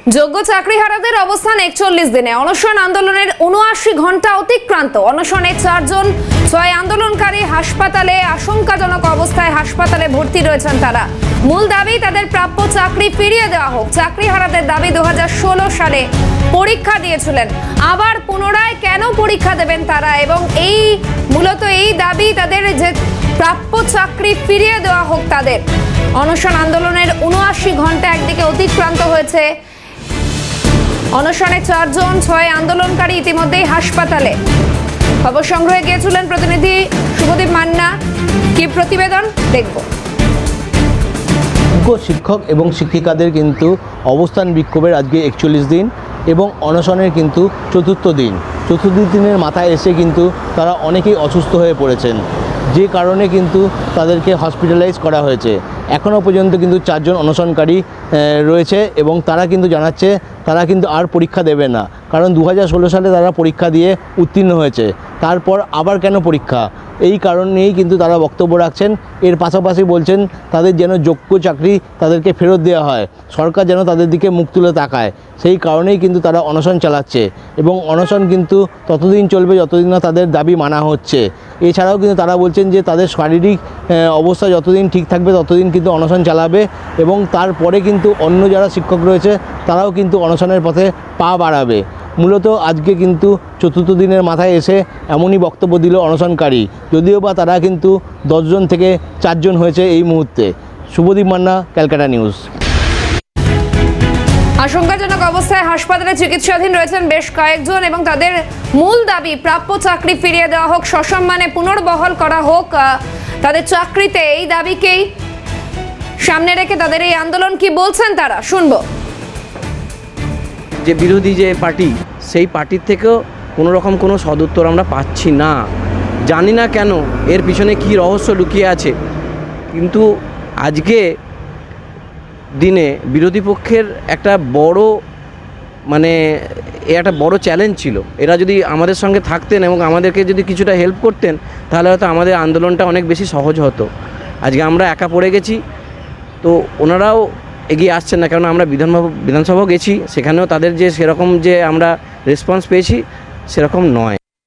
যোগ্য চাকরিহারাদের অবস্থান ৪১ দিনে। অনশন আন্দোলনের ৭৯ ঘন্টা অতিক্রান্ত। অনশনে ৪ জন ৬ আন্দোলনকারী হাসপাতালে আশঙ্কাজনক অবস্থায় হাসপাতালে ভর্তি রয়েছেন তারা। মূল দাবি তাদের প্রাপ্য চাকরি ফিরিয়ে দেওয়া হোক। চাকরিহারাদের দাবি ২০১৬ সালে পরীক্ষা দিয়েছিলেন, আবার পুনরায় কেন পরীক্ষা দেবেন তারা, এবং মূলত এই দাবি তাদের যে প্রাপ্য চাকরি ফিরিয়ে দেওয়া হোক তাদের। অনশন আন্দোলনের ৭৯ ঘন্টা একদিকে অতিক্রান্ত হয়েছে। অনশনে ৪ জন ৬ আন্দোলনকারী ইতিমধ্যেই হাসপাতালে। খবর সংগ্রহে গিয়েছিলেন প্রতিনিধি শুভদীপ মান্না। কি প্রতিবেদন দেখব। শিক্ষক এবং শিক্ষিকাদের কিন্তু অবস্থান বিক্ষোভের আজকে ৪১ দিন এবং অনশনের কিন্তু চতুর্থ দিনের মাথায় এসে কিন্তু তারা অনেকেই অসুস্থ হয়ে পড়েছেন, যে কারণে কিন্তু তাদেরকে হসপিটালাইজ করা হয়েছে। এখনও পর্যন্ত কিন্তু ৪ জন অনশনকারী রয়েছে এবং তারা কিন্তু জানাচ্ছে তারা কিন্তু আর পরীক্ষা দেবে না, কারণ ২০১৬ সালে তারা পরীক্ষা দিয়ে উত্তীর্ণ হয়েছে, তারপর আবার কেন পরীক্ষা, এই কারণ নিয়েই কিন্তু তারা বক্তব্য রাখছেন। এর পাশাপাশি বলছেন তাদের যেন যোগ্য চাকরি তাদেরকে ফেরত দেওয়া হয়, সরকার যেন তাদের দিকে মুখ তুলে তাকায়, সেই কারণেই কিন্তু তারা অনশন চালাচ্ছে এবং অনশন কিন্তু ততদিন চলবে যতদিন না তাদের দাবি মানা হচ্ছে। এছাড়াও কিন্তু তারা বলছেন যে তাদের শারীরিক অবস্থা যতদিন ঠিক থাকবে ততদিন কিন্তু অনশন চালাবে এবং তারপরে কিন্তু অন্য যারা শিক্ষক রয়েছে তারাও কিন্তু অনশনের পথে পা বাড়াবে। মূলত আজকে কিন্তু চতুর্থ দিনের মাথায় এসে এমনই বক্তব্য দিল অনশনকারী, যদিও বা তারা কিন্তু ১০ জন থেকে ৪ জন হয়েছে এই মুহূর্তে। শুভদীপ মান্না, ক্যালকাটা নিউজ। আশঙ্কাজনক অবস্থায় হাসপাতালে চিকিৎসাধীন রয়েছেন বেশ কয়েকজন এবং তাদের মূল দাবি প্রাপ্য চাকরি ফিরিয়ে দেওয়া হোক, সসম্মানে পুনর্বহাল করা হোক তাদের চাকরিতে। এই দাবিকেই সামনে রেখে তাদের এই আন্দোলন। কি বলছেন তারা, শুনবো। যে বিরোধী যে পার্টি, সেই পার্টির থেকেও কোনো রকম কোনো সদুত্তর আমরা পাচ্ছি না। জানি না কেন, এর পিছনে কি রহস্য লুকিয়ে আছে, কিন্তু আজকে দিনে বিরোধী পক্ষের একটা বড় একটা বড় চ্যালেঞ্জ ছিল। এরা যদি আমাদের সঙ্গে থাকতেন এবং আমাদেরকে যদি কিছুটা হেল্প করতেন, তাহলে হয়তো আমাদের আন্দোলনটা অনেক বেশি সহজ হতো। আজকে আমরা একা পড়ে গেছি, তো ওনারাও এগিয়ে আসছেন না, কারণ আমরা বিধানসভাও গেছি, সেখানেও তাদের যে সেরকম যে আমরা রেসপন্স পেয়েছি সেরকম নয়।